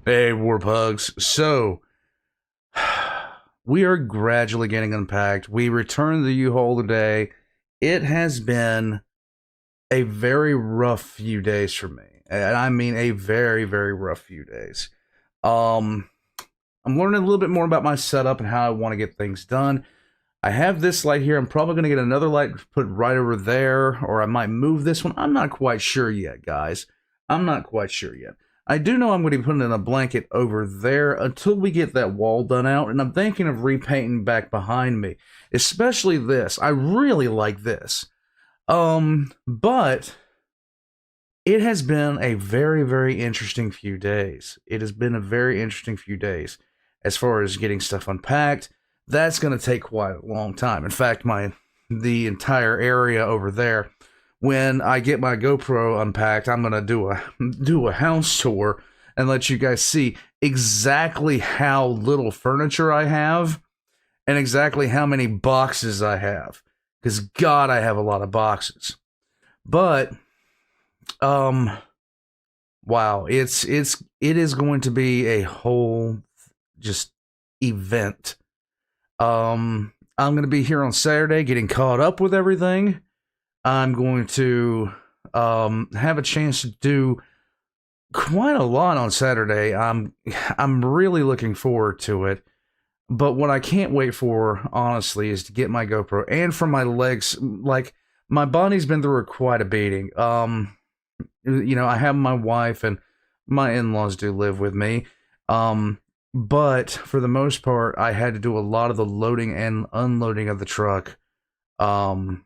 Hey, Warp Hugs. So, we are gradually getting unpacked. We returned to the U-Haul today. It has been a very rough few days for me. And I mean a very, very rough few days. Um, I'm learning a little bit more about my setup and how I want to get things done. I have this light here. I'm probably going to get another light put right over there, or I might move this one. I'm not quite sure yet, guys. I'm not quite sure yet. I do know I'm going to be putting in a blanket over there until we get that wall done out, and I'm thinking of repainting back behind me, especially this. I really like this. But it has been a very, very interesting few days. It has been a very interesting few days as far as getting stuff unpacked. That's going to take quite a long time. In fact, the entire area over there, when I get my GoPro unpacked, I'm going to do a house tour and let you guys see exactly how little furniture I have and exactly how many boxes I have. Because God, I have a lot of boxes. But wow, it is going to be a whole just event. I'm going to be here on Saturday getting caught up with everything. I'm going to have a chance to do quite a lot on Saturday. I'm really looking forward to it. But what I can't wait for, honestly, is to get my GoPro and for my legs. Like, my body's been through quite a beating. I have my wife and my in-laws do live with me. But for the most part, I had to do a lot of the loading and unloading of the truck alone.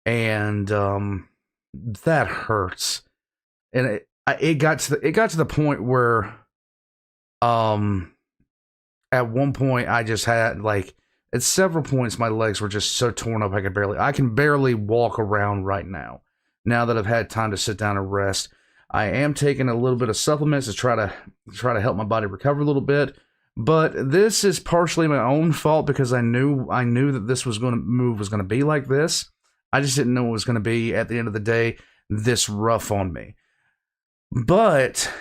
And that hurts. And it got to the point where at one point I just had, like, at several points my legs were just so torn up I can barely walk around right now that I've had time to sit down and rest. I am taking a little bit of supplements to try to help my body recover a little bit, but this is partially my own fault because I knew that this was going to be like this. I just didn't know it was going to be, at the end of the day, this rough on me. But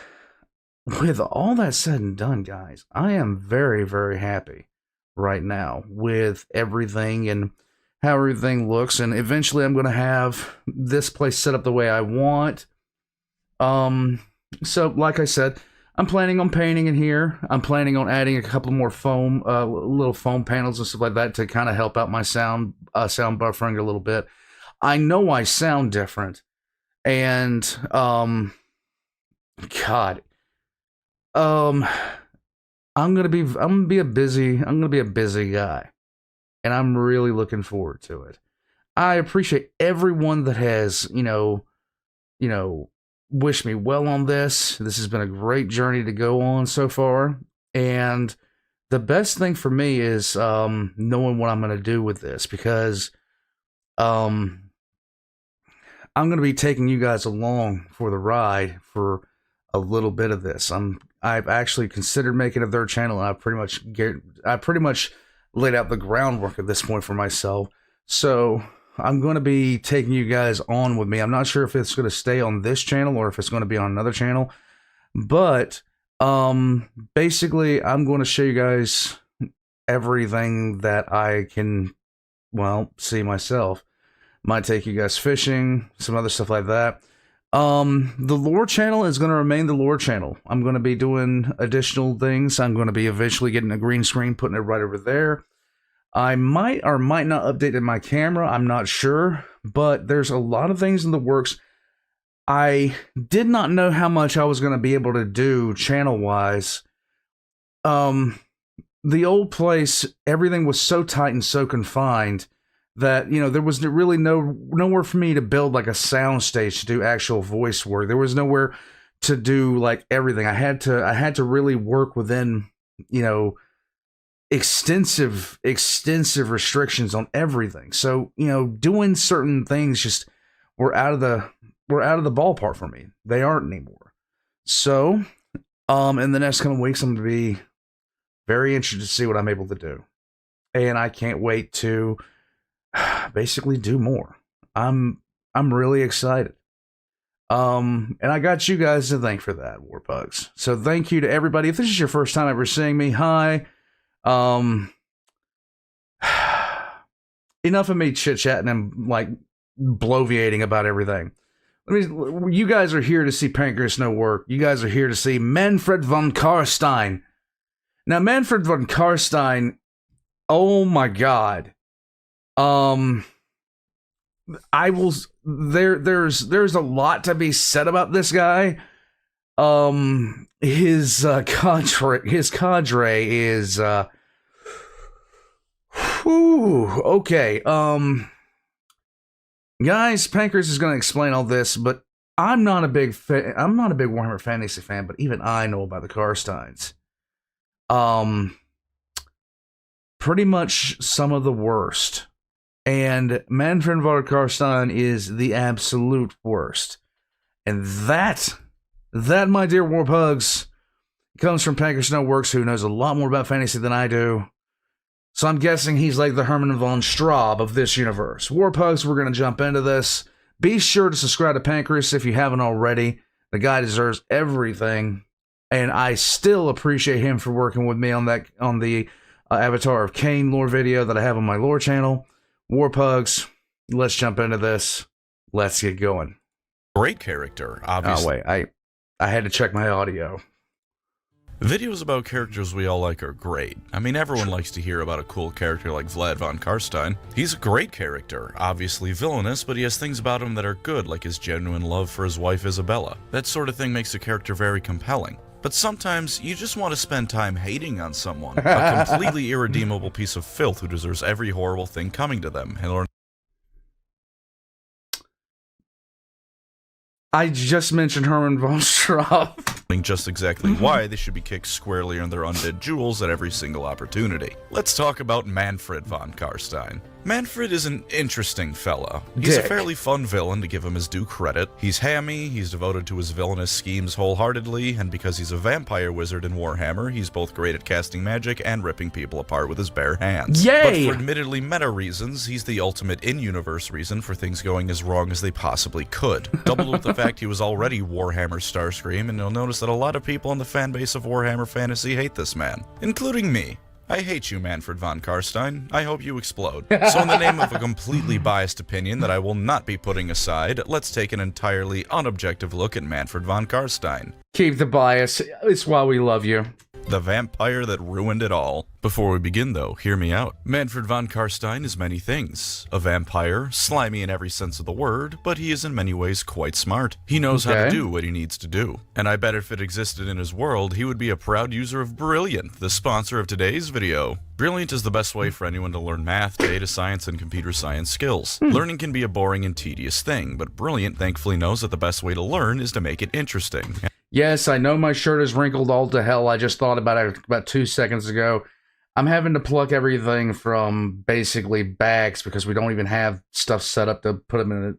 with all that said and done, guys, I am very, very happy right now with everything and how everything looks, and eventually I'm going to have this place set up the way I want. So like I said, I'm planning on painting in here. I'm planning on adding a couple more foam, little foam panels and stuff like that to kind of help out my sound buffering a little bit. I know I sound different, and God, I'm gonna be a busy guy, and I'm really looking forward to it. I appreciate everyone that has, wish me well on this. This has been a great journey to go on so far, and the best thing for me is knowing what I'm going to do with this, because I'm going to be taking you guys along for the ride for a little bit of this. I've actually considered making a third channel, and I pretty much laid out the groundwork at this point for myself. So I'm going to be taking you guys on with me. I'm not sure if it's going to stay on this channel or if it's going to be on another channel, but basically I'm going to show you guys everything that I can, see myself. Might take you guys fishing, some other stuff like that. The lore channel is going to remain the lore channel. I'm going to be doing additional things. I'm going to be eventually getting a green screen, putting it right over there. I might or might not update my camera. I'm not sure, but there's a lot of things in the works. I did not know how much I was going to be able to do channel-wise. The old place, everything was so tight and so confined that, there was really nowhere for me to build like a sound stage to do actual voice work. There was nowhere to do like everything. I had to really work within, extensive restrictions on everything. So, doing certain things just were out of the ballpark for me. They aren't anymore. So, in the next coming weeks, I'm going to be very interested to see what I'm able to do. And I can't wait to basically do more. I'm really excited. And I got you guys to thank for that, Warpugs. So thank you to everybody. If this is your first time ever seeing me, hi. Enough of me chit-chatting and like bloviating about everything. You guys are here to see PancreasNoWork. You guys are here to see Mannfred von Carstein. Now, Mannfred von Carstein, oh my god. I will. There's a lot to be said about this guy. His cadre is okay. Guys, Pancreas is going to explain all this, but I'm not a big Warhammer Fantasy fan, but even I know about the Carsteins. Pretty much some of the worst. And Mannfred von Carstein is the absolute worst. And that, my dear Warpugs, comes from PancreasNoWorks, who knows a lot more about fantasy than I do. So I'm guessing he's like the Herman von Strab of this universe. Warpugs, we're going to jump into this. Be sure to subscribe to Pancreas if you haven't already. The guy deserves everything. And I still appreciate him for working with me on the Avatar of Cain lore video that I have on my lore channel. Warpugs, let's jump into this. Let's get going. Great character, obviously. Oh, wait. I had to check my audio. Videos about characters we all like are great. I mean, everyone likes to hear about a cool character like Vlad von Carstein. He's a great character, obviously villainous, but he has things about him that are good, like his genuine love for his wife Isabella. That sort of thing makes a character very compelling. But sometimes you just want to spend time hating on someone, a completely irredeemable piece of filth who deserves every horrible thing coming to them, and learn. I just mentioned Herman von Strab. Just exactly why they should be kicked squarely in their undead jewels at every single opportunity. Let's talk about Mannfred von Carstein. Mannfred is an interesting fella. He's a fairly fun villain, to give him his due credit. He's hammy, he's devoted to his villainous schemes wholeheartedly, and because he's a vampire wizard in Warhammer, he's both great at casting magic and ripping people apart with his bare hands. Yay! But for admittedly meta reasons, he's the ultimate in-universe reason for things going as wrong as they possibly could. Doubled with the fact he was already Warhammer Starscream, and you'll notice that a lot of people in the fanbase of Warhammer Fantasy hate this man, including me. I hate you, Mannfred von Carstein. I hope you explode. So in the name of a completely biased opinion that I will not be putting aside, let's take an entirely unobjective look at Mannfred von Carstein. Keep the bias. It's why we love you. The vampire that ruined it all. Before we begin though, hear me out. Mannfred von Carstein is many things. A vampire, slimy in every sense of the word, but he is in many ways quite smart. He knows how to do what he needs to do. And I bet if it existed in his world, he would be a proud user of Brilliant, the sponsor of today's video. Brilliant is the best way for anyone to learn math, data science, and computer science skills. Learning can be a boring and tedious thing, but Brilliant thankfully knows that the best way to learn is to make it interesting. Yes, I know my shirt is wrinkled all to hell. I just thought about it about 2 seconds ago. I'm having to pluck everything from basically bags because we don't even have stuff set up to put them in it.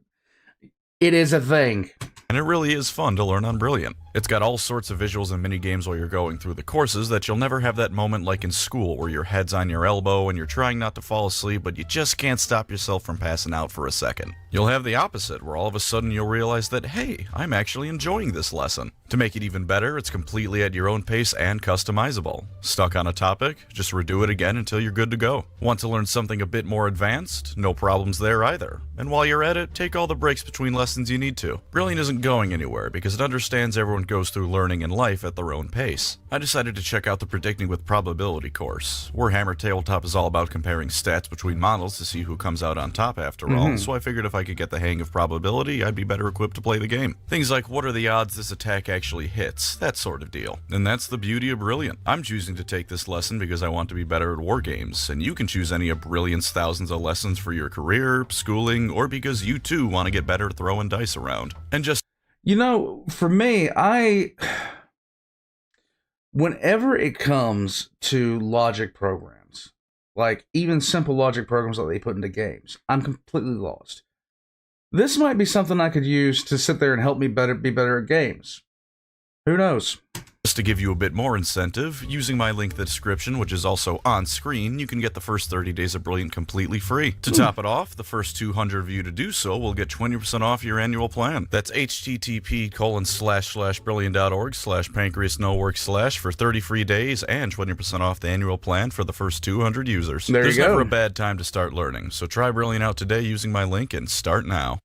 It is a thing. And it really is fun to learn on Brilliant. It's got all sorts of visuals and mini-games while you're going through the courses that you'll never have that moment like in school where your head's on your elbow and you're trying not to fall asleep, but you just can't stop yourself from passing out for a second. You'll have the opposite, where all of a sudden you'll realize that, hey, I'm actually enjoying this lesson. To make it even better, it's completely at your own pace and customizable. Stuck on a topic? Just redo it again until you're good to go. Want to learn something a bit more advanced? No problems there either. And while you're at it, take all the breaks between lessons you need to. Brilliant isn't going anywhere because it understands everyone goes through learning in life at their own pace. I decided to check out the Predicting with Probability course. Warhammer Tabletop is all about comparing stats between models to see who comes out on top after all, so I figured if I could get the hang of probability, I'd be better equipped to play the game. Things like what are the odds this attack actually hits, that sort of deal. And that's the beauty of Brilliant. I'm choosing to take this lesson because I want to be better at war games, and you can choose any of Brilliant's thousands of lessons for your career, schooling, or because you too want to get better at throwing dice around. And just You know, for me, whenever it comes to logic programs, like even simple logic programs that they put into games, I'm completely lost. This might be something I could use to sit there and help me be better at games. Who knows? to give you a bit more incentive, using my link in the description, which is also on screen, you can get the first 30 days of Brilliant completely free. To top it off, the first 200 of you to do so will get 20% off your annual plan. That's http://brilliant.org/PancreasNoWork/ for 30 free days and 20% off the annual plan for the first 200 users. There you There's go. never a bad time to start learning, so try Brilliant out today using my link and start now.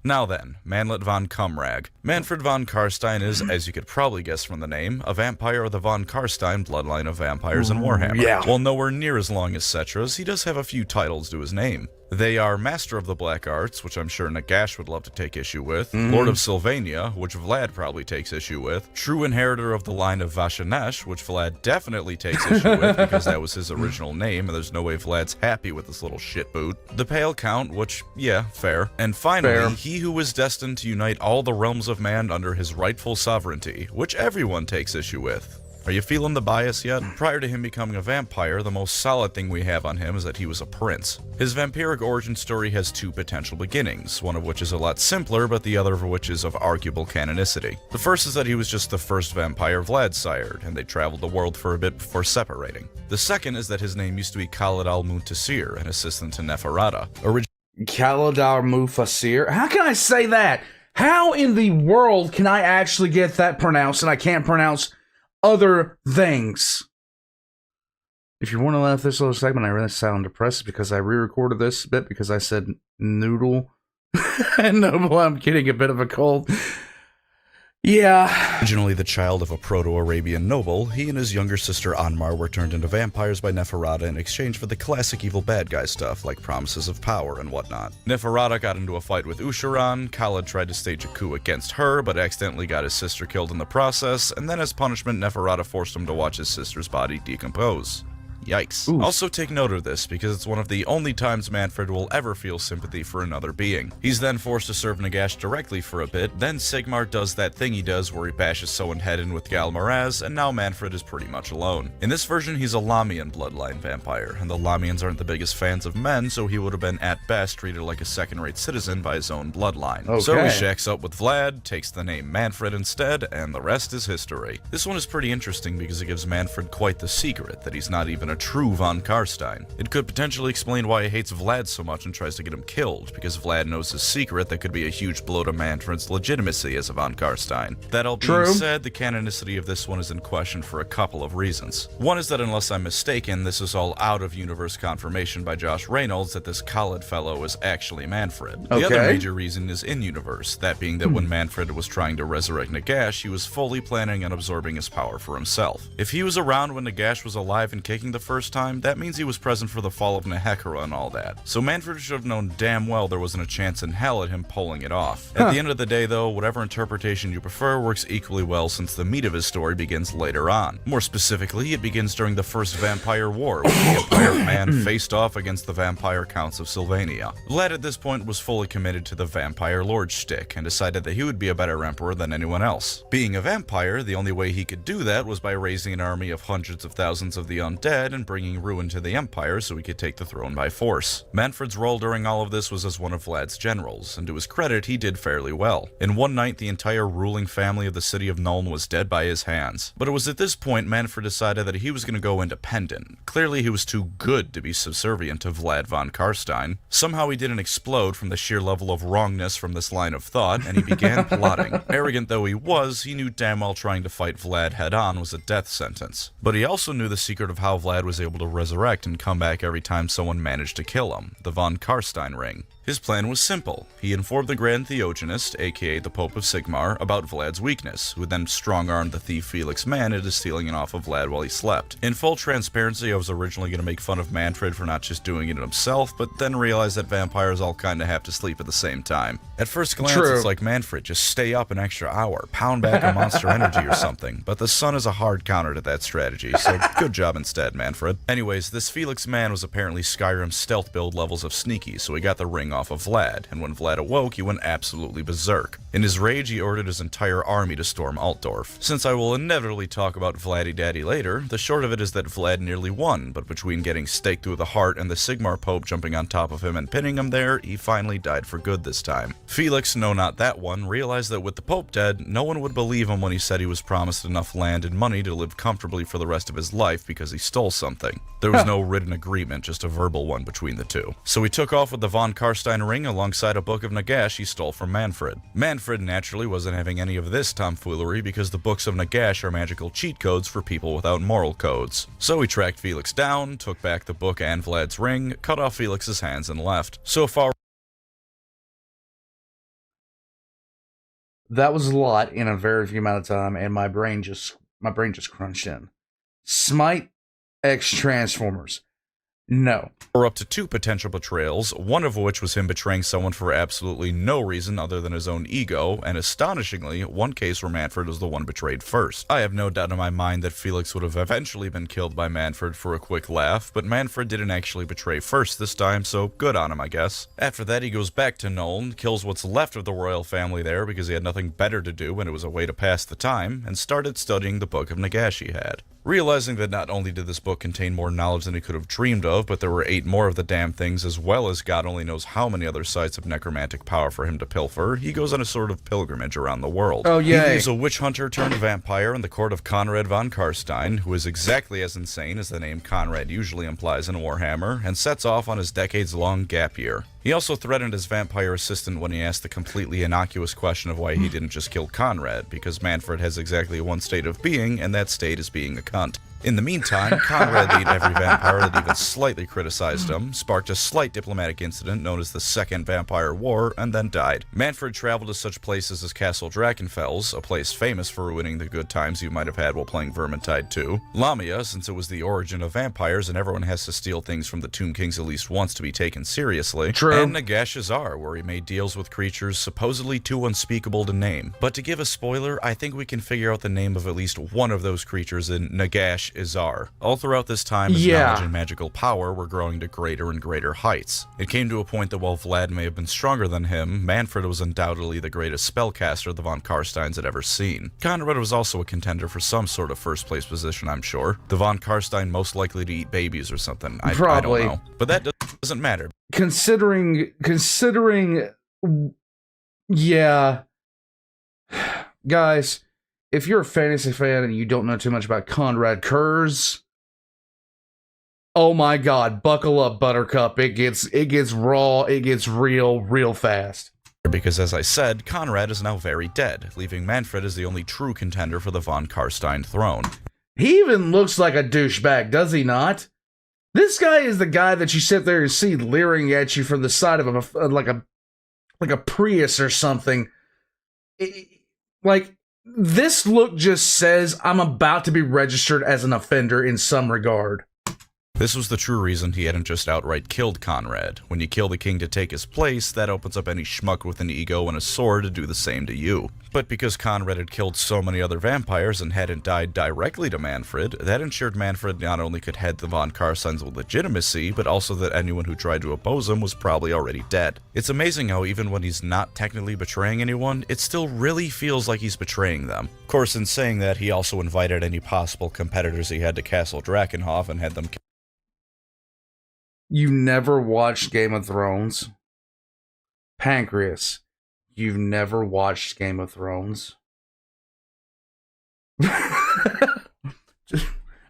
Now then, Manlet von Cumrag. Mannfred von Carstein is, as you could probably guess from the name, a vampire of the von Carstein bloodline of vampires in Warhammer. Yeah. While nowhere near as long as Cetra's, he does have a few titles to his name. They are Master of the Black Arts, which I'm sure Nagash would love to take issue with, Lord of Sylvania, which Vlad probably takes issue with, True Inheritor of the line of Vashanesh, which Vlad definitely takes issue with because that was his original name and there's no way Vlad's happy with this little shitboot, the Pale Count, which, yeah, fair, and finally, he who is destined to unite all the realms of man under his rightful sovereignty, which everyone takes issue with. Are you feeling the bias yet? Prior to him becoming a vampire, the most solid thing we have on him is that he was a prince. His vampiric origin story has two potential beginnings, one of which is a lot simpler, but the other of which is of arguable canonicity. The first is that he was just the first vampire Vlad sired, and they traveled the world for a bit before separating. The second is that his name used to be Khalid al-Muntasir, an assistant to Neferata. Khalid al-Muntasir. How can I say that? How in the world can I actually get that pronounced and I can't pronounce other things? If you want to laugh this little segment, I really sound depressed because I re-recorded this bit because I said noodle. And no, I'm getting a bit of a cold. Yeah. Originally the child of a Proto-Arabian noble, he and his younger sister Anmar were turned into vampires by Neferata in exchange for the classic evil bad guy stuff, like promises of power and whatnot. Neferata got into a fight with Usharan, Khalid tried to stage a coup against her, but accidentally got his sister killed in the process, and then as punishment Neferata forced him to watch his sister's body decompose. Yikes. Oof. Also take note of this, because it's one of the only times Mannfred will ever feel sympathy for another being. He's then forced to serve Nagash directly for a bit, then Sigmar does that thing he does where he bashes someone head in with Galmaraz, and now Mannfred is pretty much alone. In this version, he's a Lamian bloodline vampire, and the Lamians aren't the biggest fans of men, so he would have been at best treated like a second-rate citizen by his own bloodline. Okay. So he shacks up with Vlad, takes the name Mannfred instead, and the rest is history. This one is pretty interesting because it gives Mannfred quite the secret that he's not even a true von Carstein. It could potentially explain why he hates Vlad so much and tries to get him killed, because Vlad knows his secret that could be a huge blow to Mannfred's legitimacy as a von Carstein. That all being said, the canonicity of this one is in question for a couple of reasons. One is that unless I'm mistaken, this is all out-of-universe confirmation by Josh Reynolds that this Khalid fellow is actually Mannfred. The other major reason is in-universe, that being that when Mannfred was trying to resurrect Nagash, he was fully planning on absorbing his power for himself. If he was around when Nagash was alive and kicking the first time, that means he was present for the fall of Nehekara and all that. So Mannfred should have known damn well there wasn't a chance in hell at him pulling it off. At the end of the day though, whatever interpretation you prefer works equally well since the meat of his story begins later on. More specifically, it begins during the first Vampire War, when the Empire of Man faced off against the Vampire Counts of Sylvania. Vlad at this point was fully committed to the Vampire Lord shtick and decided that he would be a better emperor than anyone else. Being a vampire, the only way he could do that was by raising an army of hundreds of thousands of the undead and bringing ruin to the Empire so he could take the throne by force. Mannfred's role during all of this was as one of Vlad's generals, and to his credit, he did fairly well. In one night, the entire ruling family of the city of Nuln was dead by his hands. But it was at this point Mannfred decided that he was going to go independent. Clearly, he was too good to be subservient to Vlad von Carstein. Somehow he didn't explode from the sheer level of wrongness from this line of thought, and he began plotting. Arrogant though he was, he knew damn well trying to fight Vlad head-on was a death sentence. But he also knew the secret of how Vlad was able to resurrect and come back every time someone managed to kill him, the von Carstein ring. His plan was simple. He informed the Grand Theogenist, aka the Pope of Sigmar, about Vlad's weakness, who then strong-armed the thief Felix Mann into stealing it off of Vlad while he slept. In full transparency, I was originally going to make fun of Mannfred for not just doing it himself, but then realized that vampires all kinda have to sleep at the same time. At first glance, it's like, Mannfred, just stay up an extra hour, pound back a monster energy or something, but the sun is a hard counter to that strategy, so good job instead, Mannfred. Anyways, this Felix Mann was apparently Skyrim's stealth build levels of sneaky, so he got the ring off of Vlad, and when Vlad awoke, he went absolutely berserk. In his rage, he ordered his entire army to storm Altdorf. Since I will inevitably talk about Vladdy Daddy later, the short of it is that Vlad nearly won, but between getting staked through the heart and the Sigmar Pope jumping on top of him and pinning him there, he finally died for good this time. Felix, no not that one, realized that with the Pope dead, no one would believe him when he said he was promised enough land and money to live comfortably for the rest of his life because he stole something. There was no written agreement, just a verbal one between the two. So he took off with the von Carstein ring alongside a book of Nagash he stole from Mannfred. Mannfred naturally wasn't having any of this tomfoolery because the books of Nagash are magical cheat codes for people without moral codes. So he tracked Felix down, took back the book and Vlad's ring, cut off Felix's hands and left. So far, that was a lot in a very few amount of time, and my brain just crunched in. Smite X Transformers. No. Or up to 2 potential betrayals, one of which was him betraying someone for absolutely no reason other than his own ego, and astonishingly, one case where Mannfred was the one betrayed first. I have no doubt in my mind that Felix would have eventually been killed by Mannfred for a quick laugh, but Mannfred didn't actually betray first this time, so good on him, I guess. After that, he goes back to Nuln, kills what's left of the royal family there because he had nothing better to do and it was a way to pass the time, and started studying the book of Nagash he had. Realizing that not only did this book contain more knowledge than he could have dreamed of, but there were 8 more of the damn things, as well as God only knows how many other sites of necromantic power for him to pilfer, he goes on a sort of pilgrimage around the world. Oh, yay. He leaves a witch hunter turned vampire in the court of Conrad von Carstein, who is exactly as insane as the name Conrad usually implies in Warhammer, and sets off on his decades-long gap year. He also threatened his vampire assistant when he asked the completely innocuous question of why he didn't just kill Conrad, because Mannfred has exactly one state of being, and that state is being a cunt. In the meantime, Conrad ate every vampire that even slightly criticized him, sparked a slight diplomatic incident known as the Second Vampire War, and then died. Mannfred traveled to such places as Castle Drachenfels, a place famous for ruining the good times you might have had while playing Vermintide 2, Lamia, since it was the origin of vampires and everyone has to steal things from the Tomb Kings at least once to be taken seriously, True. and Nagash Azar, where he made deals with creatures supposedly too unspeakable to name. But to give a spoiler, I think we can figure out the name of at least one of those creatures in Nagash Azar. All throughout this time, his knowledge and magical power were growing to greater and greater heights. It came to a point that while Vlad may have been stronger than him, Mannfred was undoubtedly the greatest spellcaster the von Carsteins had ever seen. Conrad was also a contender for some sort of first place position, I'm sure. The von Carstein most likely to eat babies or something. I don't know. But that doesn't matter. Considering, yeah. Guys, if you're a fantasy fan and you don't know too much about Conrad Kurz, oh my god, buckle up, Buttercup. It gets raw, it gets real fast. Because as I said, Conrad is now very dead, leaving Mannfred as the only true contender for the von Carstein throne. He even looks like a douchebag, does he not? This guy is the guy that you sit there and see leering at you from the side of like a Prius or something. This look just says I'm about to be registered as an offender in some regard. This was the true reason he hadn't just outright killed Conrad. When you kill the king to take his place, that opens up any schmuck with an ego and a sword to do the same to you. But because Conrad had killed so many other vampires and hadn't died directly to Mannfred, that ensured Mannfred not only could head the von Carsteins with legitimacy, but also that anyone who tried to oppose him was probably already dead. It's amazing how even when he's not technically betraying anyone, it still really feels like he's betraying them. Of course, in saying that, he also invited any possible competitors he had to Castle Drachenhof and had them. You never watched Game of Thrones? Pancreas, you've never watched Game of Thrones?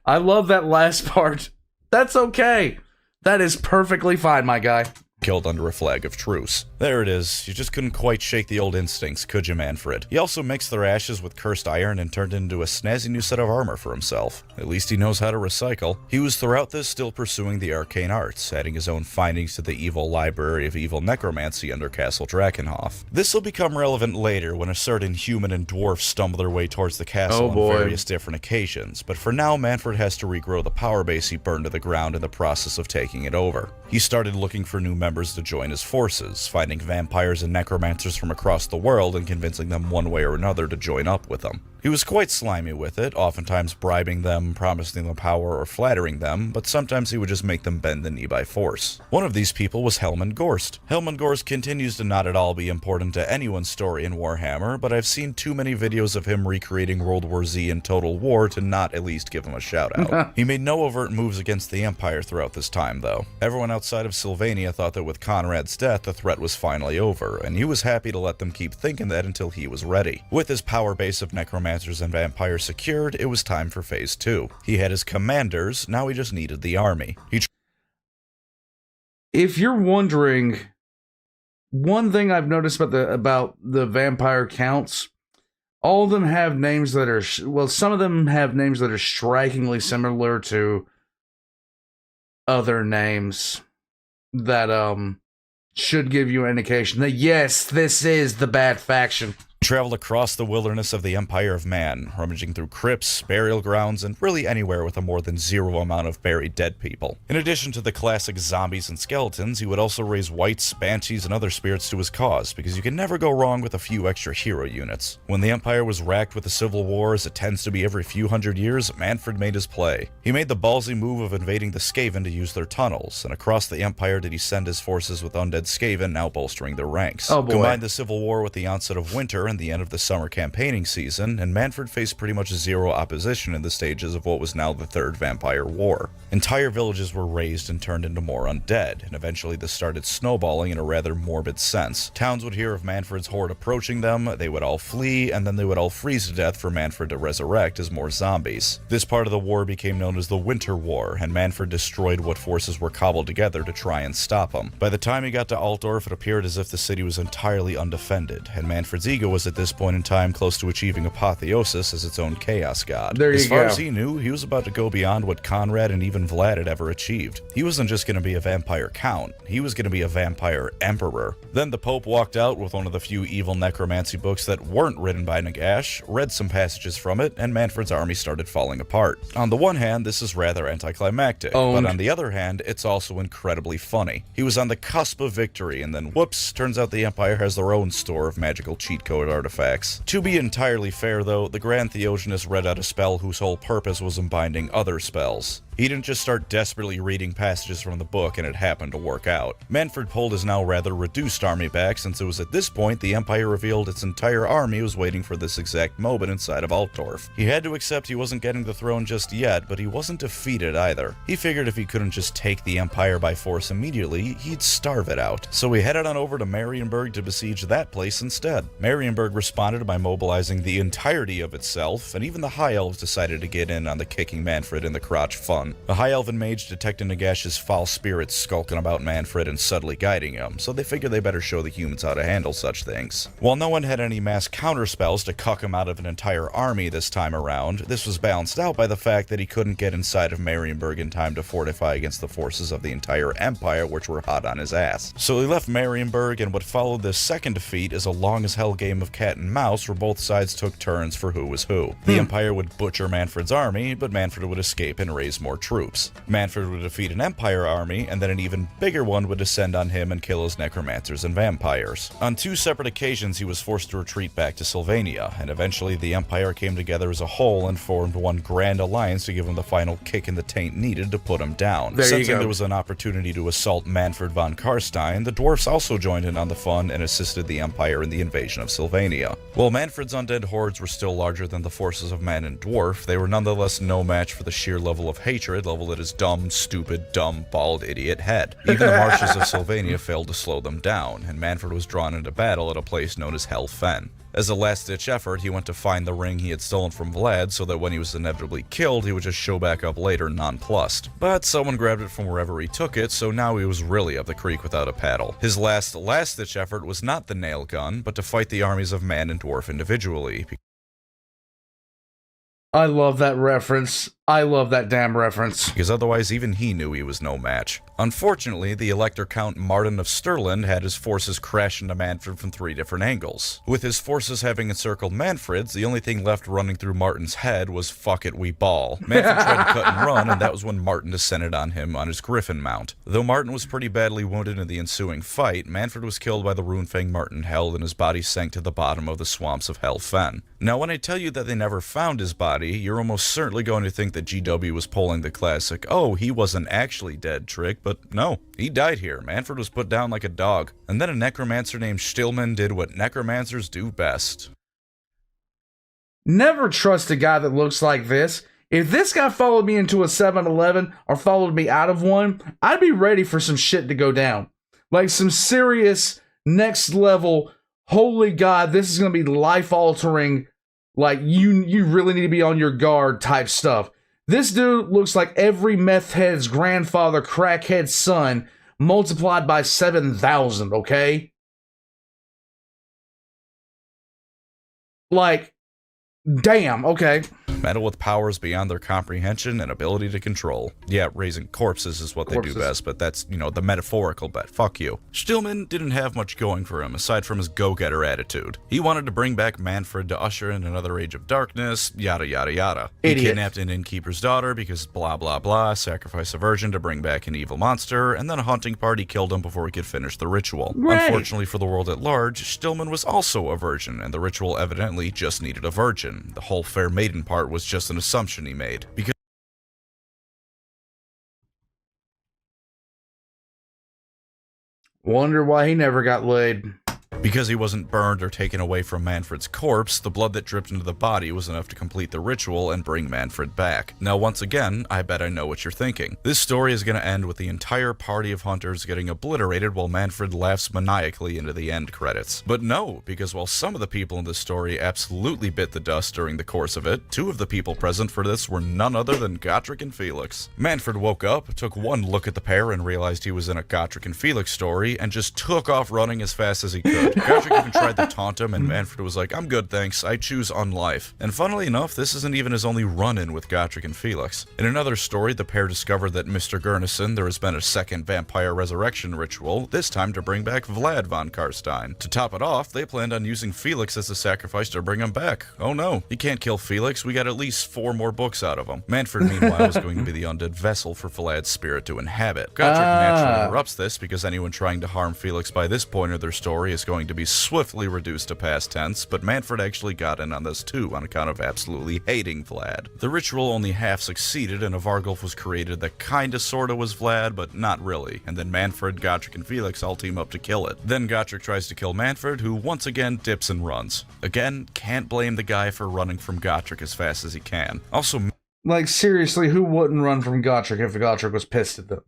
I love that last part. That's okay. That is perfectly fine, my guy. Killed under a flag of truce. There it is. You just couldn't quite shake the old instincts, could you, Mannfred? He also mixed their ashes with cursed iron and turned it into a snazzy new set of armor for himself. At least he knows how to recycle. He was throughout this still pursuing the arcane arts, adding his own findings to the evil library of evil necromancy under Castle Drachenhof. This will become relevant later when a certain human and dwarf stumble their way towards the castle on various different occasions, but for now Mannfred has to regrow the power base he burned to the ground in the process of taking it over. He started looking for new members to join his forces, finding finding vampires and necromancers from across the world and convincing them one way or another to join up with him. He was quite slimy with it, oftentimes bribing them, promising them power, or flattering them, but sometimes he would just make them bend the knee by force. One of these people was Herman. Herman continues to not at all be important to anyone's story in Warhammer, but I've seen too many videos of him recreating World War Z and Total War to not at least give him a shout out. He made no overt moves against the Empire throughout this time, though. Everyone outside of Sylvania thought that with Conrad's death, the threat was finally over, and he was happy to let them keep thinking that until he was ready. With his power base of necromancers and vampires secured, it was time for Phase 2. He had his commanders, now he just needed the army. If you're wondering, one thing I've noticed about the vampire counts, all of them have names that are, well, some of them have names that are strikingly similar to other names that should give you an indication that yes, this is the bad faction. Traveled across the wilderness of the Empire of Man, rummaging through crypts, burial grounds, and really anywhere with a more than zero amount of buried dead people. In addition to the classic zombies and skeletons, he would also raise wights, banshees, and other spirits to his cause, because you can never go wrong with a few extra hero units. When the Empire was racked with a civil war, as it tends to be every few hundred years, Mannfred made his play. He made the ballsy move of invading the Skaven to use their tunnels, and across the Empire did he send his forces with undead Skaven now bolstering their ranks. Oh boy. Combine the civil war with the onset of winter and the end of the summer campaigning season, and Mannfred faced pretty much zero opposition in the stages of what was now the Third Vampire War. Entire villages were razed and turned into more undead, and eventually this started snowballing in a rather morbid sense. Towns would hear of Mannfred's horde approaching them, they would all flee, and then they would all freeze to death for Mannfred to resurrect as more zombies. This part of the war became known as the Winter War, and Mannfred destroyed what forces were cobbled together to try and stop him. By the time he got to Altdorf, it appeared as if the city was entirely undefended, and Mannfred's ego was at this point in time close to achieving apotheosis as its own chaos god. As far as he knew, he was about to go beyond what Conrad and even Vlad had ever achieved. He wasn't just going to be a vampire count, he was going to be a vampire emperor. Then the Pope walked out with one of the few evil necromancy books that weren't written by Nagash, read some passages from it, and Mannfred's army started falling apart. On the one hand, this is rather anticlimactic, but on the other hand, it's also incredibly funny. He was on the cusp of victory, and then whoops, turns out the Empire has their own store of magical cheat code artifacts. To be entirely fair though, the Grand Theogenist read out a spell whose whole purpose was unbinding other spells. He didn't just start desperately reading passages from the book and it happened to work out. Mannfred pulled his now rather reduced army back, since it was at this point the Empire revealed its entire army was waiting for this exact moment inside of Altdorf. He had to accept he wasn't getting the throne just yet, but he wasn't defeated either. He figured if he couldn't just take the Empire by force immediately, he'd starve it out. So he headed on over to Marienburg to besiege that place instead. Marienburg responded by mobilizing the entirety of itself, and even the High Elves decided to get in on the kicking Mannfred in the crotch fun. The High Elven mage detected Nagash's foul spirits skulking about Mannfred and subtly guiding him, so they figured they better show the humans how to handle such things. While no one had any mass counterspells to cuck him out of an entire army this time around, this was balanced out by the fact that he couldn't get inside of Marienburg in time to fortify against the forces of the entire Empire, which were hot on his ass. So he left Marienburg, and what followed this second defeat is a long-as-hell game of cat and mouse where both sides took turns for who was who. The Empire would butcher Mannfred's army, but Mannfred would escape and raise more troops. Mannfred would defeat an Empire army, and then an even bigger one would descend on him and kill his necromancers and vampires. On two separate occasions, he was forced to retreat back to Sylvania, and eventually the Empire came together as a whole and formed one grand alliance to give him the final kick in the taint needed to put him down. Sensing there was an opportunity to assault Mannfred von Carstein, the dwarfs also joined in on the fun and assisted the Empire in the invasion of Sylvania. While Mannfred's undead hordes were still larger than the forces of man and dwarf, they were nonetheless no match for the sheer level of hatred leveled at his dumb, stupid, dumb, bald idiot head. Even the marshes of Sylvania failed to slow them down, and Mannfred was drawn into battle at a place known as Hel Fen. As a last-ditch effort, he went to find the ring he had stolen from Vlad so that when he was inevitably killed, he would just show back up later nonplussed. But someone grabbed it from wherever he took it, so now he was really up the creek without a paddle. His last-ditch effort was not the nail gun, but to fight the armies of man and dwarf individually. I love that reference. I love that damn reference. Because otherwise even he knew he was no match. Unfortunately, the Elector Count Martin of Stirland had his forces crash into Mannfred from 3 different angles. With his forces having encircled Mannfred's, the only thing left running through Martin's head was "fuck it, we ball." Mannfred tried to cut and run, and that was when Martin descended on him on his griffin mount. Though Martin was pretty badly wounded in the ensuing fight, Mannfred was killed by the runefang Martin held, and his body sank to the bottom of the swamps of Hel Fen. Now, when I tell you that they never found his body, you're almost certainly going to think that GW was pulling the classic, "oh, he wasn't actually dead" trick, but no, he died here. Mannfred was put down like a dog. And then a necromancer named Stillman did what necromancers do best. Never trust a guy that looks like this. If this guy followed me into a 7-Eleven or followed me out of one, I'd be ready for some shit to go down. Like some serious next level, holy God, this is going to be life altering. Like you really need to be on your guard type stuff. This dude looks like every meth head's grandfather, crackhead's son, multiplied by 7,000, okay? Like, damn, okay. Metal with powers beyond their comprehension and ability to control. Yeah, raising corpses is what they do best, but that's, the metaphorical bet. Fuck you. Stillman didn't have much going for him, aside from his go-getter attitude. He wanted to bring back Mannfred to usher in another age of darkness, yada yada yada. He kidnapped an innkeeper's daughter because blah blah blah, sacrifice a virgin to bring back an evil monster, and then a hunting party killed him before he could finish the ritual. Right. Unfortunately for the world at large, Stillman was also a virgin, and the ritual evidently just needed a virgin. The whole fair maiden part was just an assumption he made. Because wonder why he never got laid. Because he wasn't burned or taken away from Mannfred's corpse, the blood that dripped into the body was enough to complete the ritual and bring Mannfred back. Now, once again, I bet I know what you're thinking. This story is going to end with the entire party of hunters getting obliterated while Mannfred laughs maniacally into the end credits. But no, because while some of the people in this story absolutely bit the dust during the course of it, 2 of the people present for this were none other than Gotrek and Felix. Mannfred woke up, took one look at the pair and realized he was in a Gotrek and Felix story, and just took off running as fast as he could. Gotrek even tried to taunt him, and Mannfred was like, "I'm good, thanks. I choose unlife." And funnily enough, this isn't even his only run-in with Gotrek and Felix. In another story, the pair discovered that Mr. Gurnison, there has been a second vampire resurrection ritual, this time to bring back Vlad von Carstein. To top it off, they planned on using Felix as a sacrifice to bring him back. Oh no, he can't kill Felix. We got at least 4 more books out of him. Mannfred, meanwhile, was going to be the undead vessel for Vlad's spirit to inhabit. Gotrek naturally interrupts this because anyone trying to harm Felix by this point of their story is going to be swiftly reduced to past tense, but Mannfred actually got in on this too on account of absolutely hating Vlad. The ritual only half succeeded, and a Vargulf was created that kinda sorta was Vlad, but not really, and then Mannfred, Gotrek, and Felix all team up to kill it. Then Gotrek tries to kill Mannfred, who once again dips and runs. Again, can't blame the guy for running from Gotrek as fast as he can. Also, like, seriously, who wouldn't run from Gotrek if Gotrek was pissed at them?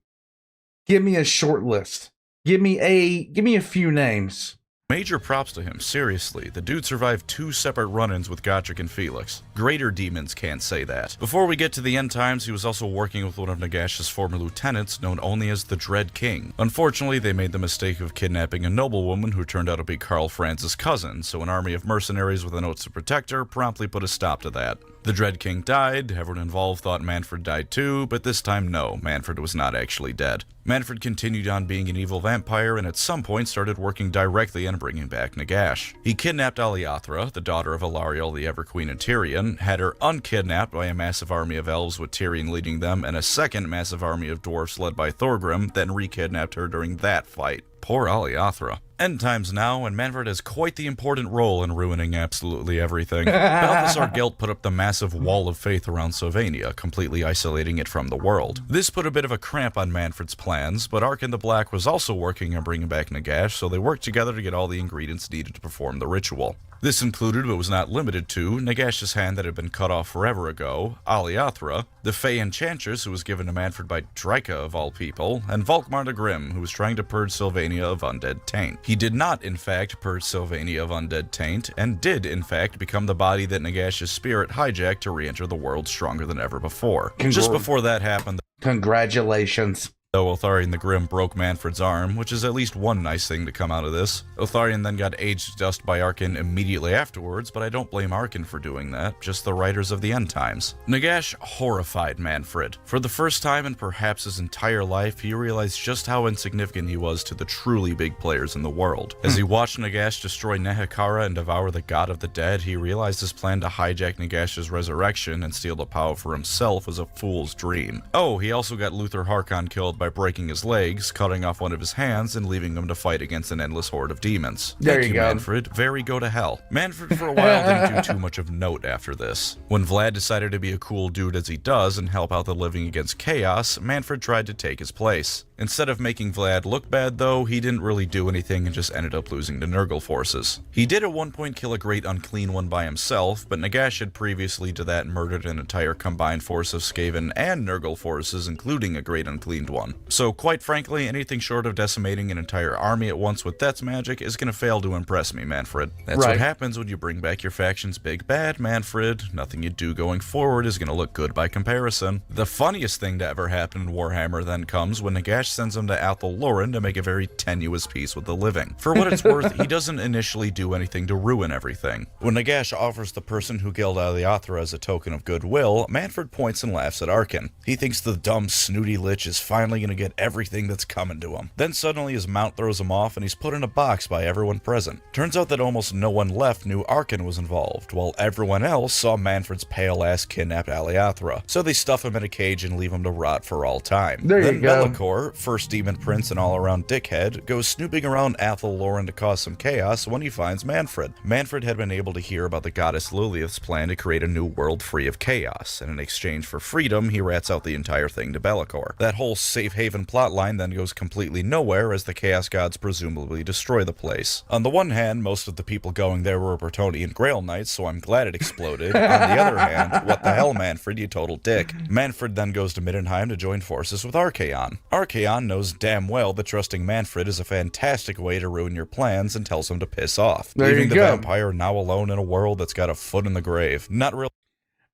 Give me a short list. Give me a few names. Major props to him, seriously. The dude survived 2 separate run-ins with Gotrek and Felix. Greater demons can't say that. Before we get to the end times, he was also working with one of Nagash's former lieutenants, known only as the Dread King. Unfortunately, they made the mistake of kidnapping a noblewoman who turned out to be Karl Franz's cousin, so an army of mercenaries with an oath to protect her promptly put a stop to that. The Dread King died, everyone involved thought Mannfred died too, but this time no, Mannfred was not actually dead. Mannfred continued on being an evil vampire and at some point started working directly on bringing back Nagash. He kidnapped Aliathra, the daughter of Alariel the Everqueen and Tyrion, had her unkidnapped by a massive army of elves with Tyrion leading them and a second massive army of dwarfs led by Thorgrim, then re-kidnapped her during that fight. Poor Aliathra. End times now, and Mannfred has quite the important role in ruining absolutely everything. Balthasar Gelt put up the massive wall of faith around Sylvania, completely isolating it from the world. This put a bit of a cramp on Mannfred's plans, but Ark in the Black was also working on bringing back Nagash, so they worked together to get all the ingredients needed to perform the ritual. This included, but was not limited to, Nagash's hand that had been cut off forever ago, Aliathra, the Fey Enchantress who was given to Mannfred by Draika of all people, and Volkmar the Grim, who was trying to purge Sylvania of undead taint. He did not, in fact, purge Sylvania of undead taint, and did, in fact, become the body that Nagash's spirit hijacked to re-enter the world stronger than ever before. Just before that happened, congratulations. Though Otharion the Grim broke Mannfred's arm, which is at least one nice thing to come out of this. Otharion then got aged to dust by Arkin immediately afterwards, but I don't blame Arkin for doing that, just the writers of the end times. Nagash horrified Mannfred. For the first time in perhaps his entire life, he realized just how insignificant he was to the truly big players in the world. As he watched Nagash destroy Nehekara and devour the god of the dead, he realized his plan to hijack Nagash's resurrection and steal the power for himself was a fool's dream. Oh, he also got Luther Harkon killed by breaking his legs, cutting off one of his hands, and leaving him to fight against an endless horde of demons. There Thank you you, go. Mannfred. Very go to hell. Mannfred for a while didn't do too much of note after this. When Vlad decided to be a cool dude as he does and help out the living against chaos, Mannfred tried to take his place. Instead of making Vlad look bad though, he didn't really do anything and just ended up losing to Nurgle forces. He did at one point kill a great unclean one by himself, but Nagash had previously to that murdered an entire combined force of Skaven and Nurgle forces, including a great uncleaned one. So quite frankly, anything short of decimating an entire army at once with Death's magic is gonna fail to impress me, Mannfred. That's Right. what happens when you bring back your faction's big bad, Mannfred. Nothing you do going forward is gonna look good by comparison. The funniest thing to ever happen in Warhammer then comes when Nagash sends him to Athel Loren to make a very tenuous peace with the living. For what it's worth, he doesn't initially do anything to ruin everything. When Nagash offers the person who killed Aliathra as a token of goodwill, Mannfred points and laughs at Arkin. He thinks the dumb, snooty lich is finally gonna get everything that's coming to him. Then suddenly his mount throws him off and he's put in a box by everyone present. Turns out that almost no one left knew Arkin was involved, while everyone else saw Mannfred's pale ass kidnap Aliathra. So they stuff him in a cage and leave him to rot for all time. There you Then go. Be'lakor, first demon prince and all-around dickhead, goes snooping around Athel Loren to cause some chaos when he finds Mannfred. Mannfred had been able to hear about the goddess Lilith's plan to create a new world free of chaos, and in exchange for freedom, he rats out the entire thing to Be'lakor. That whole safe haven plotline then goes completely nowhere as the Chaos Gods presumably destroy the place. On the one hand, most of the people going there were Bretonnian Grail Knights, so I'm glad it exploded. On the other hand, what the hell, Mannfred, you total dick. Mannfred then goes to Middenheim to join forces with Archaon. Archaon knows damn well that trusting Mannfred is a fantastic way to ruin your plans and tells him to piss off, There leaving you the go. vampire now alone in a world that's got a foot in the grave. Not really.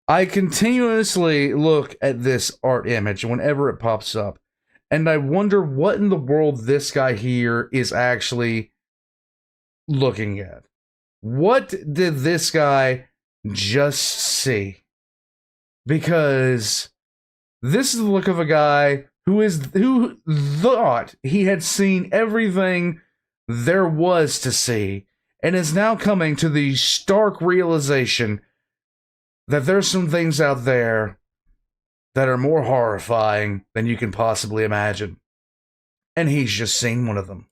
I continuously look at this art image whenever it pops up, and I wonder what in the world this guy here is actually looking at. What did this guy just see? Because this is the look of a guy who thought he had seen everything there was to see, and is now coming to the stark realization that there's some things out there that are more horrifying than you can possibly imagine. And he's just seen one of them.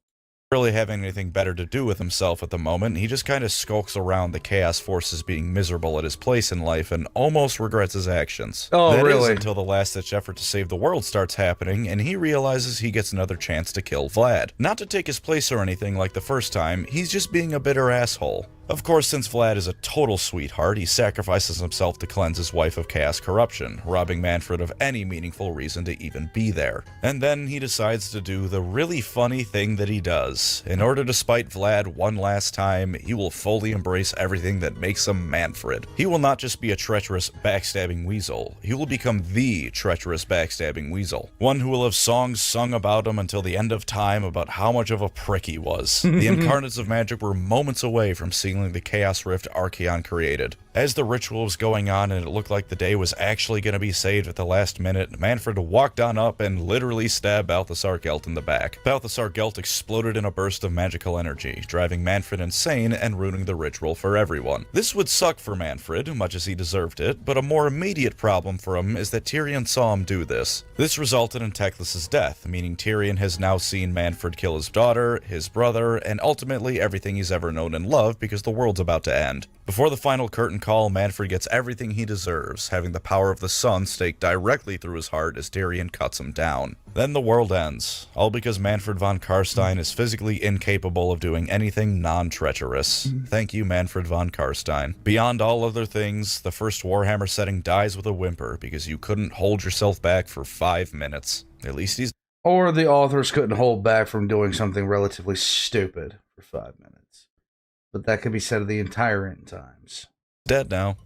Really having anything better to do with himself at the moment, he just kind of skulks around the chaos forces being miserable at his place in life and almost regrets his actions. Oh, That is really? until the last-ditch effort to save the world starts happening, and he realizes he gets another chance to kill Vlad. Not to take his place or anything like the first time, he's just being a bitter asshole. Of course, since Vlad is a total sweetheart, he sacrifices himself to cleanse his wife of chaos corruption, robbing Mannfred of any meaningful reason to even be there. And then he decides to do the really funny thing that he does. In order to spite Vlad one last time, he will fully embrace everything that makes him Mannfred. He will not just be a treacherous, backstabbing weasel, he will become the treacherous, backstabbing weasel. One who will have songs sung about him until the end of time about how much of a prick he was. The incarnates of magic were moments away from sealing the chaos rift Archaon created. As the ritual was going on and it looked like the day was actually going to be saved at the last minute, Mannfred walked on up and literally stabbed Balthasar Gelt in the back. Balthasar Gelt exploded in a burst of magical energy, driving Mannfred insane and ruining the ritual for everyone. This would suck for Mannfred, much as he deserved it, but a more immediate problem for him is that Tyrion saw him do this. This resulted in Teclis's death, meaning Tyrion has now seen Mannfred kill his daughter, his brother, and ultimately everything he's ever known and loved because the world's about to end. Before the final curtain call, Mannfred gets everything he deserves, having the power of the sun stake directly through his heart as Tyrion cuts him down. Then the world ends, all because Mannfred von Carstein is physically incapable of doing anything non-treacherous. Thank you, Mannfred von Carstein. Beyond all other things, the first Warhammer setting dies with a whimper because you couldn't hold yourself back for 5 minutes. At least he's Or the authors couldn't hold back from doing something relatively stupid for 5 minutes. But that could be said of the entire end times. dead now.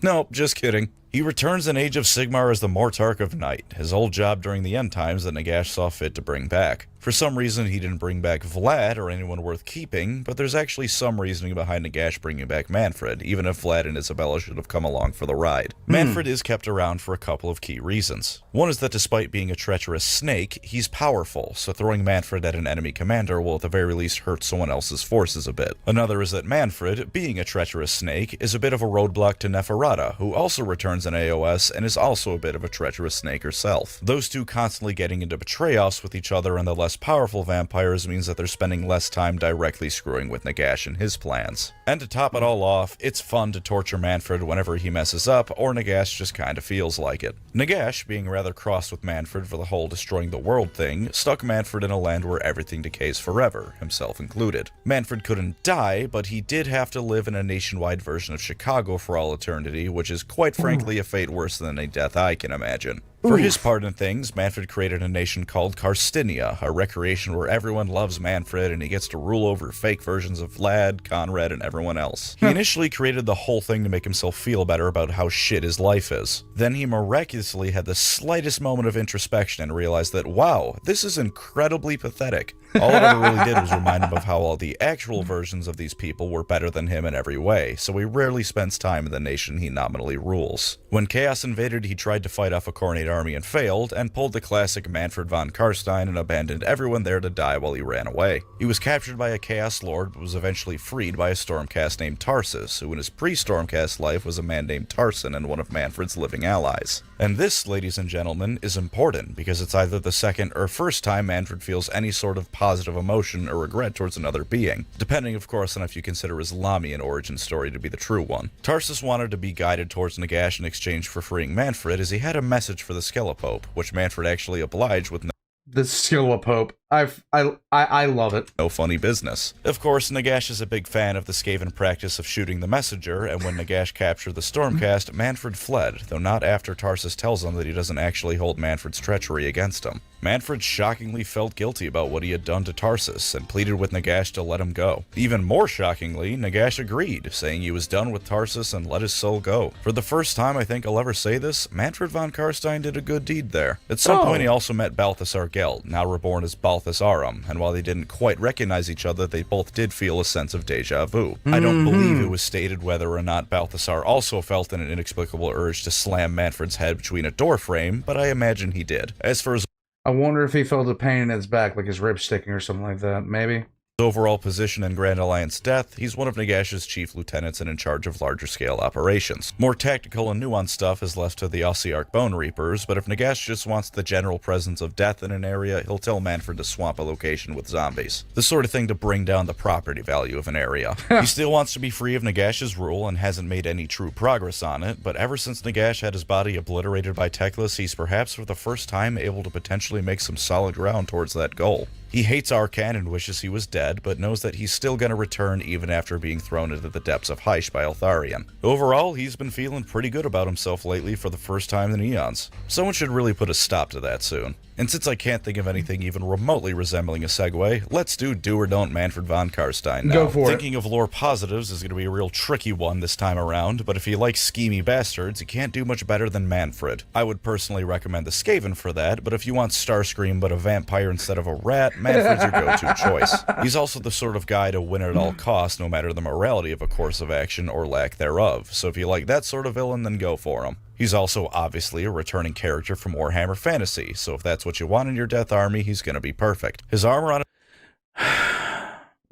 Nope, just kidding. He returns in Age of Sigmar as the Mortarch of Night, his old job during the end times that Nagash saw fit to bring back. For some reason, he didn't bring back Vlad or anyone worth keeping, but there's actually some reasoning behind Nagash bringing back Mannfred, even if Vlad and Isabella should have come along for the ride. Mannfred is kept around for a couple of key reasons. One is that despite being a treacherous snake, he's powerful, so throwing Mannfred at an enemy commander will at the very least hurt someone else's forces a bit. Another is that Mannfred, being a treacherous snake, is a bit of a roadblock to Neferata, who also returns in AOS and is also a bit of a treacherous snake herself. Those two constantly getting into betray-offs with each other and the less powerful vampires means that they're spending less time directly screwing with Nagash and his plans. And to top it all off, it's fun to torture Mannfred whenever he messes up, or Nagash just kinda feels like it. Nagash, being rather cross with Mannfred for the whole destroying the world thing, stuck Mannfred in a land where everything decays forever, himself included. Mannfred couldn't die, but he did have to live in a nationwide version of Chicago for all eternity, which is quite frankly a fate worse than any death I can imagine. For his part in things, Mannfred created a nation called Carsteinia, a recreation where everyone loves Mannfred and he gets to rule over fake versions of Vlad, Conrad, and everyone else. He initially created the whole thing to make himself feel better about how shit his life is. Then he miraculously had the slightest moment of introspection and realized that, wow, this is incredibly pathetic. All it ever really did was remind him of how all the actual versions of these people were better than him in every way, so he rarely spends time in the nation he nominally rules. When Chaos invaded, he tried to fight off a Khornate army and failed, and pulled the classic Mannfred von Carstein and abandoned everyone there to die while he ran away. He was captured by a Chaos Lord, but was eventually freed by a Stormcast named Tarsus, who in his pre-Stormcast life was a man named Tarson and one of Mannfred's living allies. And this, ladies and gentlemen, is important, because it's either the second or first time Mannfred feels any sort of positive emotion or regret towards another being, depending of course on if you consider his Lamian origin story to be the true one. Tarsus wanted to be guided towards Nagash in exchange for freeing Mannfred, as he had a message for the Skelepope, which Mannfred actually obliged with the Skelepope. I love it. No funny business. Of course, Nagash is a big fan of the Skaven practice of shooting the messenger, and when Nagash captured the Stormcast, Mannfred fled, though not after Tarsus tells him that he doesn't actually hold Mannfred's treachery against him. Mannfred shockingly felt guilty about what he had done to Tarsus, and pleaded with Nagash to let him go. Even more shockingly, Nagash agreed, saying he was done with Tarsus and let his soul go. For the first time I think I'll ever say this, Mannfred von Carstein did a good deed there. At some point he also met Balthasar Geld, now reborn as Balthasarum, and while they didn't quite recognize each other, they both did feel a sense of deja vu. I don't believe it was stated whether or not Balthasar also felt an inexplicable urge to slam Mannfred's head between a doorframe, but I imagine he did. As for his I wonder if he felt a pain in his back, like his ribs sticking or something like that, maybe? overall position in Grand Alliance death, he's one of Nagash's chief lieutenants and in charge of larger scale operations. More tactical and nuanced stuff is left to the Ossiarch Bone Reapers, but if Nagash just wants the general presence of death in an area, he'll tell Mannfred to swamp a location with zombies. The sort of thing to bring down the property value of an area. He still wants to be free of Nagash's rule and hasn't made any true progress on it, but ever since Nagash had his body obliterated by Teclis, he's perhaps for the first time able to potentially make some solid ground towards that goal. He hates Arcan and wishes he was dead, but knows that he's still gonna return even after being thrown into the depths of Hysh by Eltharion. Overall, he's been feeling pretty good about himself lately for the first time in eons. Someone should really put a stop to that soon. And since I can't think of anything even remotely resembling a segue, let's do or don't Mannfred von Carstein now. Go for it. Thinking of lore positives is going to be a real tricky one this time around, but if you like schemy bastards, you can't do much better than Mannfred. I would personally recommend the Skaven for that, but if you want Starscream but a vampire instead of a rat, Mannfred's your go-to choice. He's also the sort of guy to win at all costs, no matter the morality of a course of action or lack thereof, so if you like that sort of villain, then go for him. He's also obviously a returning character from Warhammer Fantasy, so if that's what you want in your Death Army, he's gonna be perfect. His armor on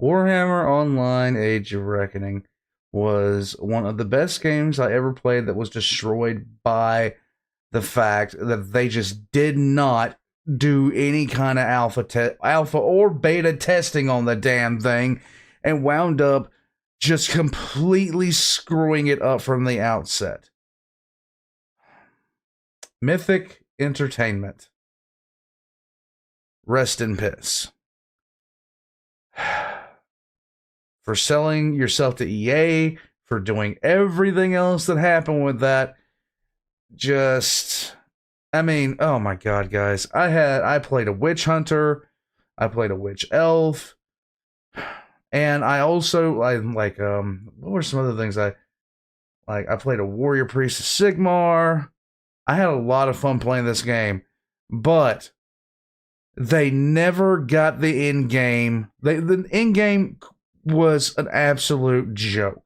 Warhammer Online Age of Reckoning was one of the best games I ever played that was destroyed by the fact that they just did not do any kind of alpha or beta testing on the damn thing and wound up just completely screwing it up from the outset. Mythic Entertainment. Rest in piss. For selling yourself to EA, for doing everything else that happened with that. Just, I mean, oh my god, guys. I played a witch hunter, I played a witch elf, and I also, what were some other things Like, I played a warrior priest of Sigmar. I had a lot of fun playing this game, but they never got the end game. The end game was an absolute joke.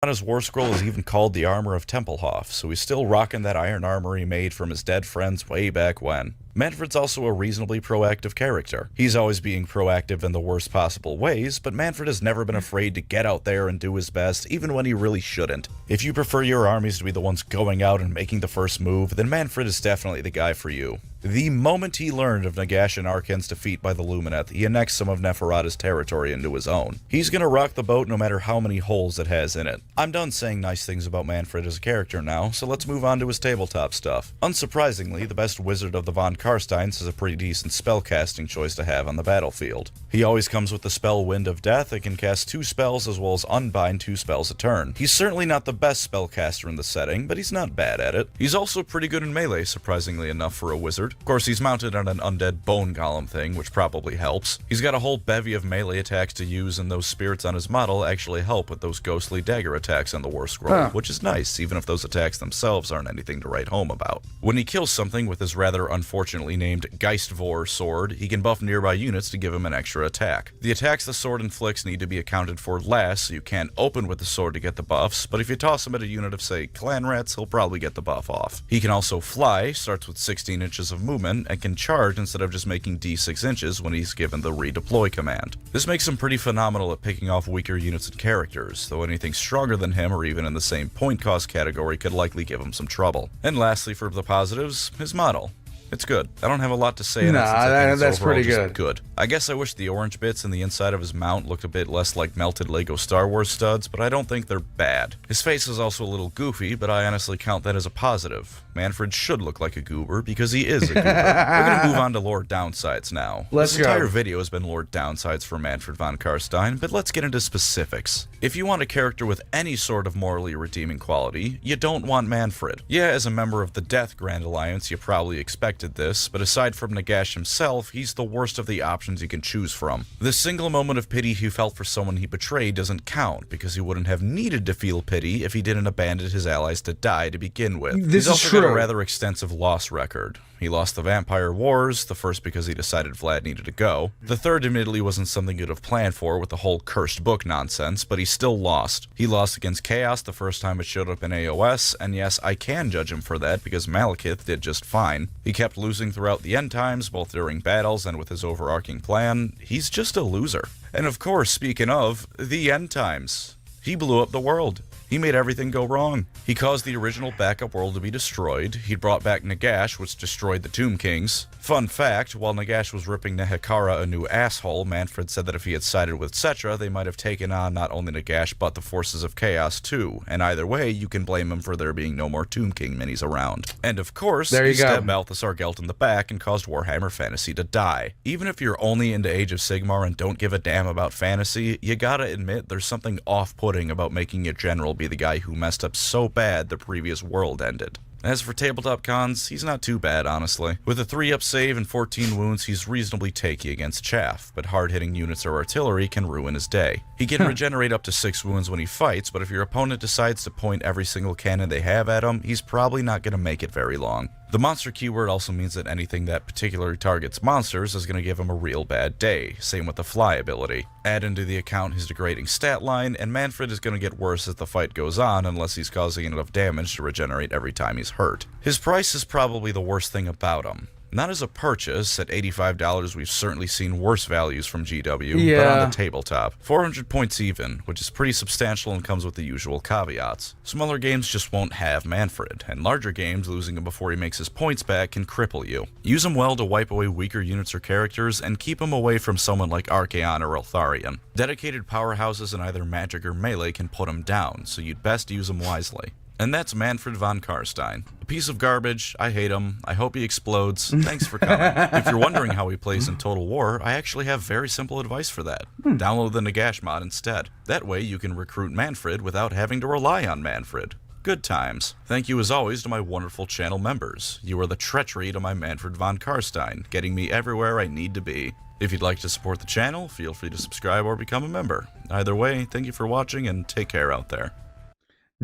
On his war scroll is even called the Armor of Tempelhof, so he's still rocking that iron armor he made from his dead friends way back when. Mannfred's also a reasonably proactive character. He's always being proactive in the worst possible ways, but Mannfred has never been afraid to get out there and do his best, even when he really shouldn't. If you prefer your armies to be the ones going out and making the first move, then Mannfred is definitely the guy for you. The moment he learned of Nagash and Arkan's defeat by the Lumineth, he annexed some of Neferata's territory into his own. He's gonna rock the boat no matter how many holes it has in it. I'm done saying nice things about Mannfred as a character now, so let's move on to his tabletop stuff. Unsurprisingly, the best wizard of the von Carsteins is a pretty decent spellcasting choice to have on the battlefield. He always comes with the spell Wind of Death and can cast 2 spells as well as unbind 2 spells a turn. He's certainly not the best spellcaster in the setting, but he's not bad at it. He's also pretty good in melee, surprisingly enough for a wizard. Of course, he's mounted on an undead bone golem thing, which probably helps. He's got a whole bevy of melee attacks to use, and those spirits on his model actually help with those ghostly dagger attacks on the war scroll, which is nice, even if those attacks themselves aren't anything to write home about. When he kills something with his rather unfortunately named Geistvor sword, he can buff nearby units to give him an extra attack. The attacks the sword inflicts need to be accounted for last, so you can't open with the sword to get the buffs, but if you toss him at a unit of, say, clan rats, he'll probably get the buff off. He can also fly, starts with 16 inches of movement, and can charge instead of just making d6 inches when he's given the redeploy command. This makes him pretty phenomenal at picking off weaker units and characters, though anything stronger than him or even in the same point cost category could likely give him some trouble. And lastly, for the positives, his model. It's good. I don't have a lot to say in it since I think it's overall just good. I guess I wish the orange bits in the inside of his mount looked a bit less like melted Lego Star Wars studs, but I don't think they're bad. His face is also a little goofy, but I honestly count that as a positive. Mannfred should look like a goober because he is a goober. We're gonna move on to lore downsides now. This entire video has been lore downsides for Mannfred von Carstein, but let's get into specifics. If you want a character with any sort of morally redeeming quality, you don't want Mannfred. Yeah, as a member of the Death Grand Alliance, you probably expected this, but aside from Nagash himself, he's the worst of the options you can choose from. The single moment of pity he felt for someone he betrayed doesn't count, because he wouldn't have needed to feel pity if he didn't abandon his allies to die to begin with. He's also got a rather extensive loss record. He lost the Vampire Wars, the first because he decided Vlad needed to go. The third admittedly wasn't something you'd have planned for with the whole cursed book nonsense, but he still lost. He lost against Chaos the first time it showed up in AOS, and yes, I can judge him for that because Malekith did just fine. He kept losing throughout the end times, both during battles and with his overarching plan. He's just a loser. And of course, speaking of, the end times. He blew up the world. He made everything go wrong. He caused the original backup world to be destroyed. He brought back Nagash, which destroyed the Tomb Kings. Fun fact, while Nagash was ripping Nehekara a new asshole, Mannfred said that if he had sided with Cetra, they might have taken on not only Nagash, but the forces of Chaos too. And either way, you can blame him for there being no more Tomb King minis around. And of course, he stabbed Balthasar Gelt in the back and caused Warhammer Fantasy to die. Even if you're only into Age of Sigmar and don't give a damn about fantasy, you gotta admit there's something off-putting about making your general be the guy who messed up so bad the previous world ended. As for tabletop cons, he's not too bad, honestly. With a 3-up save and 14 wounds, he's reasonably takey against chaff, but hard-hitting units or artillery can ruin his day. He can regenerate up to 6 wounds when he fights, but if your opponent decides to point every single cannon they have at him, he's probably not going to make it very long. The monster keyword also means that anything that particularly targets monsters is going to give him a real bad day, same with the fly ability. Add into the account his degrading stat line, and Mannfred is going to get worse as the fight goes on unless he's causing enough damage to regenerate every time he's hurt. His price is probably the worst thing about him. Not as a purchase, at $85 we've certainly seen worse values from GW, but on the tabletop. 400 points even, which is pretty substantial and comes with the usual caveats. Smaller games just won't have Mannfred, and larger games, losing him before he makes his points back can cripple you. Use him well to wipe away weaker units or characters, and keep him away from someone like Archaon or Eltharion. Dedicated powerhouses in either magic or melee can put him down, so you'd best use him wisely. And that's Mannfred von Carstein. A piece of garbage, I hate him, I hope he explodes, thanks for coming. If you're wondering how he plays in Total War, I actually have very simple advice for that. Download the Nagash mod instead. That way you can recruit Mannfred without having to rely on Mannfred. Good times. Thank you as always to my wonderful channel members. You are the treachery to my Mannfred von Carstein, getting me everywhere I need to be. If you'd like to support the channel, feel free to subscribe or become a member. Either way, thank you for watching and take care out there.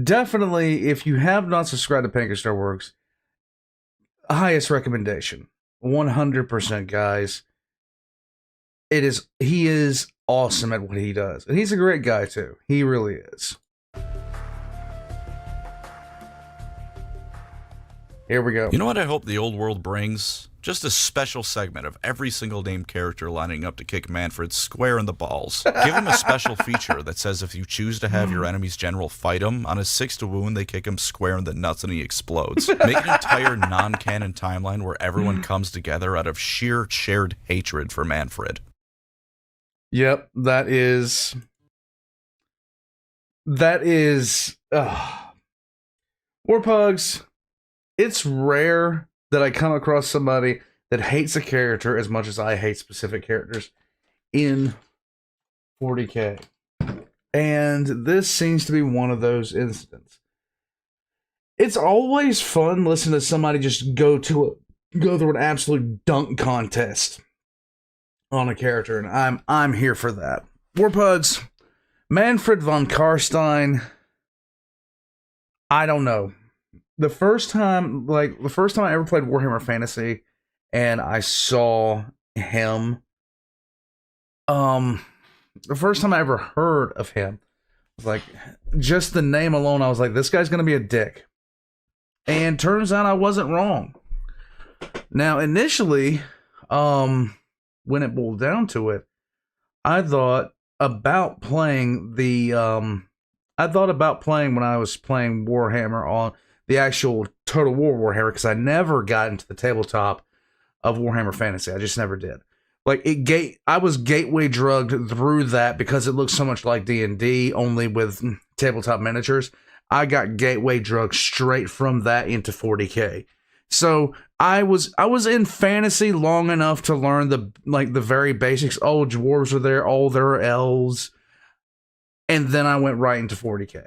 definitely, if you have not subscribed to PancreasNoWorks, highest recommendation. 100%, guys. He is awesome at what he does. And he's a great guy, too. He really is. Here we go. You know what I hope the old world brings? Just a special segment of every single named character lining up to kick Mannfred square in the balls. Give him a special feature that says if you choose to have your enemy's general fight him, on a 6 to wound, they kick him square in the nuts and he explodes. Make an entire non-canon timeline where everyone comes together out of sheer shared hatred for Mannfred. Yep, that is... Warpugs, it's rare that I come across somebody that hates a character as much as I hate specific characters in 40k. And this seems to be one of those incidents. It's always fun listening to somebody just go through an absolute dunk contest on a character, and I'm here for that. Warpugs, Mannfred von Carstein, I don't know. The first time I ever played Warhammer Fantasy and I saw him, the first time I ever heard of him, like, just the name alone, I was like, this guy's gonna be a dick. And turns out I wasn't wrong. Now, initially, when it boiled down to it, I thought about playing when I was playing Warhammer on the actual Total War Warhammer, because I never got into the tabletop of Warhammer Fantasy. I just never did. Like, I was gateway drugged through that because it looks so much like D&D, only with tabletop miniatures. I got gateway drugged straight from that into 40k. So I was in fantasy long enough to learn the very basics. Oh, dwarves are there. Oh, there are elves. And then I went right into 40k.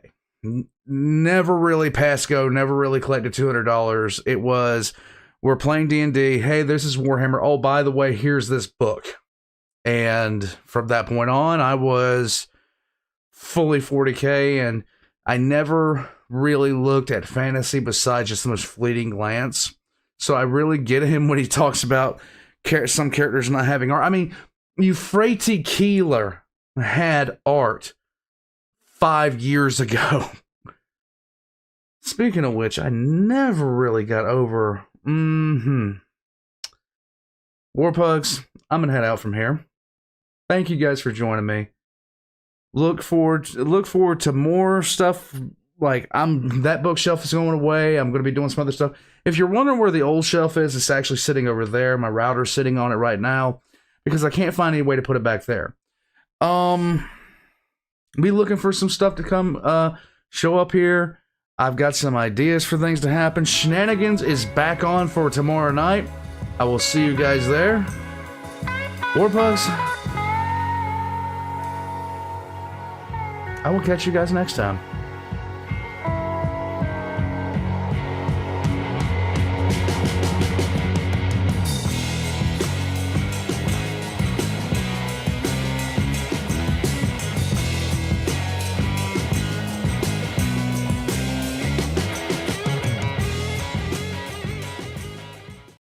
Never really passed go. Never really collected $200. It was, we're playing D&D. Hey, this is Warhammer. Oh, by the way, here's this book. And from that point on, I was fully 40k, and I never really looked at fantasy besides just the most fleeting glance. So I really get him when he talks about some characters not having art. I mean, Euphrates Keeler had art 5 years ago. Speaking of which, I never really got over. Warpugs, I'm gonna head out from here. Thank you guys for joining me. Look forward to more stuff. Like, that bookshelf is going away. I'm gonna be doing some other stuff. If you're wondering where the old shelf is, it's actually sitting over there. My router's sitting on it right now because I can't find any way to put it back there. Be looking for some stuff to come show up here. I've got some ideas for things to happen. Shenanigans is back on for tomorrow night. I will see you guys there. Warpugs, I will catch you guys next time.